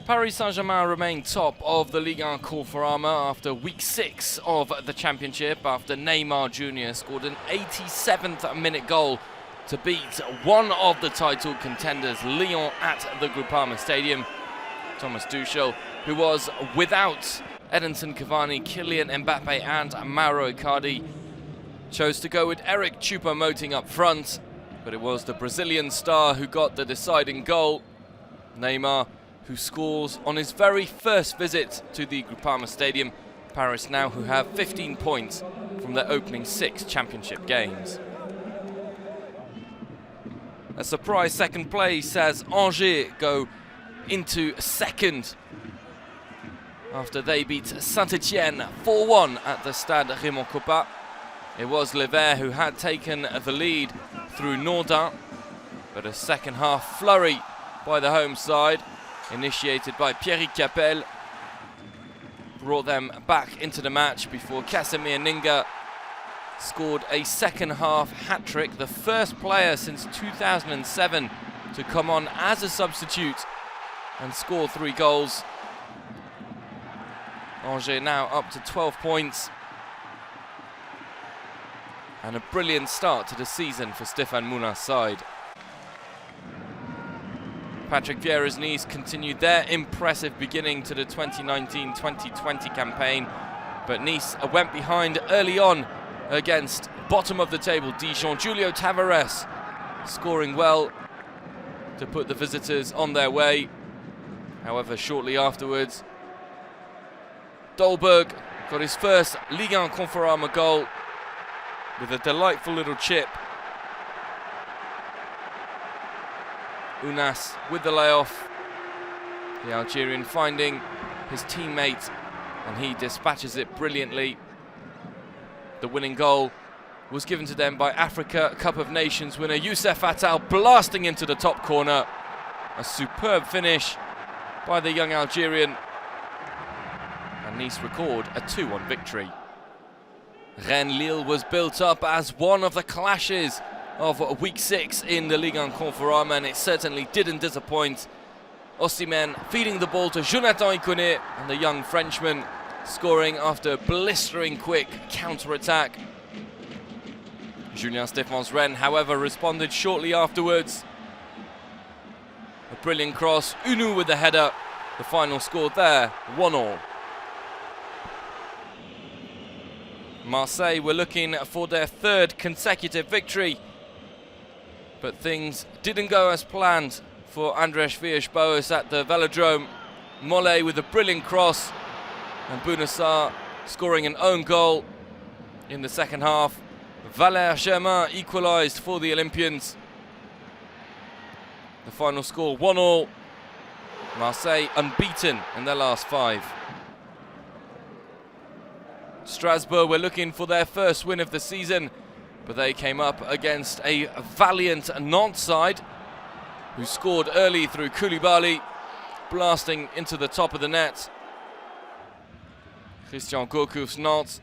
Paris Saint-Germain remain top of the Ligue 1 Conforama after week 6 of the championship, after Neymar Jr. scored an 87th minute goal to beat one of the title contenders, Lyon, at the Groupama Stadium. Thomas Tuchel, who was without Edinson Cavani, Kylian Mbappe and Mauro Icardi, chose to go with Eric Choupo-Moting up front, but it was the Brazilian star who got the deciding goal. Neymar, who scores on his very first visit to the Groupama Stadium. Paris now who have 15 points from their opening 6 championship games. A surprise second place as Angers go into second after they beat Saint-Etienne 4-1 at the Stade Raymond Kopa. It was Les Verts who had taken the lead through Nordin, but a second half flurry by the home side, initiated by Pierrick Capel, brought them back into the match before Casemir Ninga scored a second half hat-trick, the first player since 2007 to come on as a substitute and score 3 goals. Angers now up to 12 points. And a brilliant start to the season for Stéphane Moulin's side. Patrick Vieira's Nice continued their impressive beginning to the 2019-2020 campaign, but Nice went behind early on against bottom of the table Dijon. Julio Tavares scoring well to put the visitors on their way. However, shortly afterwards, Dolberg got his first Ligue 1 Conforama goal with a delightful little chip. Ounas with the layoff. The Algerian finding his teammate, and he dispatches it brilliantly. The winning goal was given to them by Africa Cup of Nations winner Youssef Attal, blasting into the top corner. A superb finish by the young Algerian, and Nice record a 2-1 victory. Rennes-Lille was built up as one of the clashes of week 6 in the Ligue 1 Conforama, and it certainly didn't disappoint. Osimhen feeding the ball to Jonathan Iconé, and the young Frenchman scoring after a blistering quick counter-attack. Julien Stéphan's Rennes, however, responded shortly afterwards. A brilliant cross, Unou with the header. The final score there, 1-1. Marseille were looking for their 3rd consecutive victory, but things didn't go as planned for Andrés Villas-Boas at the Velodrome. Mollet with a brilliant cross, and Bounassar scoring an own goal in the second half. Valère Germain equalised for the Olympians. The final score 1-1. Marseille unbeaten in their last 5. Strasbourg were looking for their first win of the season, but they came up against a valiant Nantes side who scored early through Coulibaly, blasting into the top of the net. Christian Gourcuff's Nantes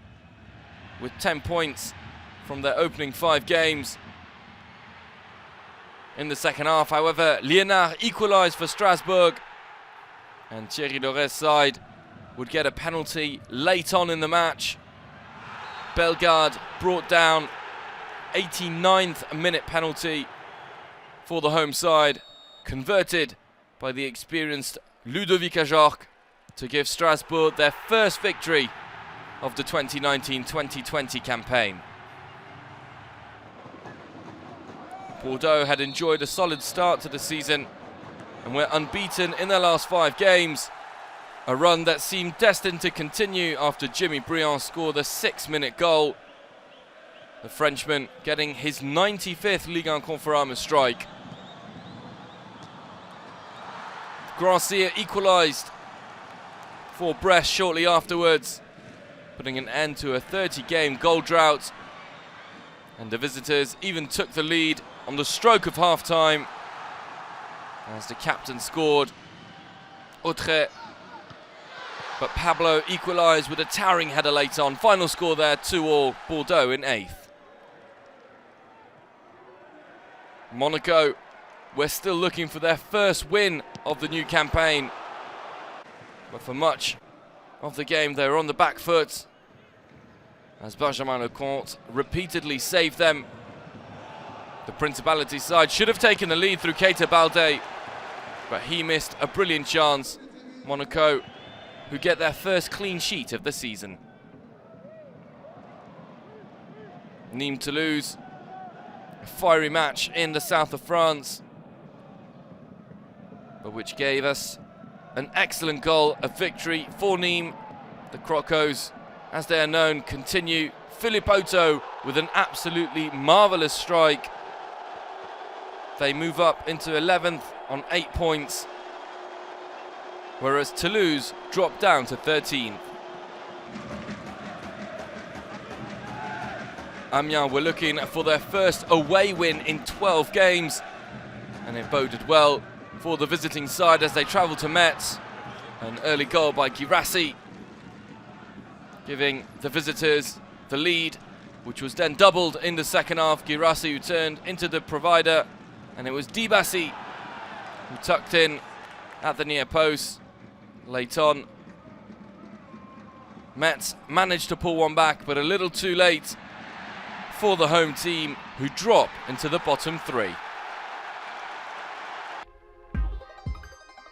with 10 points from their opening 5 games. In the second half, however, LIENARD equalised for Strasbourg, and Thierry Loret's side would get a penalty late on in the match. Bellegarde brought down, 89th minute penalty for the home side, converted by the experienced Ludovic AJORQUE to give Strasbourg their first victory of the 2019-2020 campaign. Bordeaux had enjoyed a solid start to the season and were unbeaten in their last 5 games. A run that seemed destined to continue after Jimmy Briand scored a 6-minute goal. The Frenchman getting his 95th Ligue 1 Conforama strike. Grand-Cyr equalised for Brest shortly afterwards, putting an end to a 30-game goal drought. And the visitors even took the lead on the stroke of half-time as the captain scored. Autre. But Pablo equalised with a towering header late on. Final score there, 2-2, Bordeaux in 8th. Monaco were still looking for their first win of the new campaign. But for much of the game, they were on the back foot, as Benjamin Lecomte repeatedly saved them. The Principality side should have taken the lead through Keita Balde, but he missed a brilliant chance. Monaco, who get their first clean sheet of the season. Nîmes Toulouse, a fiery match in the south of France, but which gave us an excellent goal, a victory for Nîmes. The Crocos, as they are known, continue. Philippe Otto with an absolutely marvellous strike. They move up into 11th on 8 points, whereas Toulouse drop down to 13th. Amiens were looking for their first away win in 12 games, and it boded well for the visiting side as they travel to Metz. An early goal by Guirassy, giving the visitors the lead, which was then doubled in the second half. Guirassy, who turned into the provider, and it was Dibassi who tucked in at the near post. Late on, Metz managed to pull one back, but a little too late for the home team, who drop into the bottom three.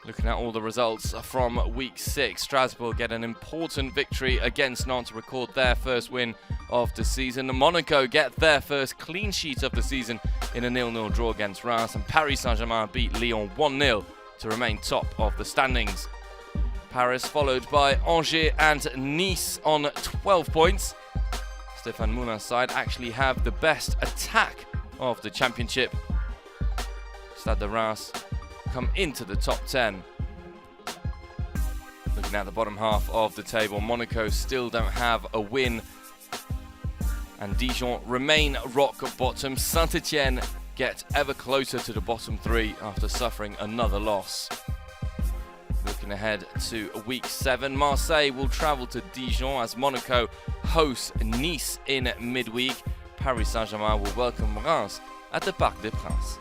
Looking at all the results from week 6, Strasbourg get an important victory against Nantes to record their first win of the season. Monaco get their first clean sheet of the season in a 0-0 draw against Reims, and Paris Saint-Germain beat Lyon 1-0 to remain top of the standings. Paris followed by Angers and Nice on 12 points. Stéphane Moulin's side actually have the best attack of the championship. Stade de Reims come into the top 10. Looking at the bottom half of the table, Monaco still don't have a win, and Dijon remain rock bottom. Saint-Etienne get ever closer to the bottom 3 after suffering another loss. Looking ahead to week 7, Marseille will travel to Dijon as Monaco hosts Nice in midweek. Paris Saint-Germain will welcome Reims at the Parc des Princes.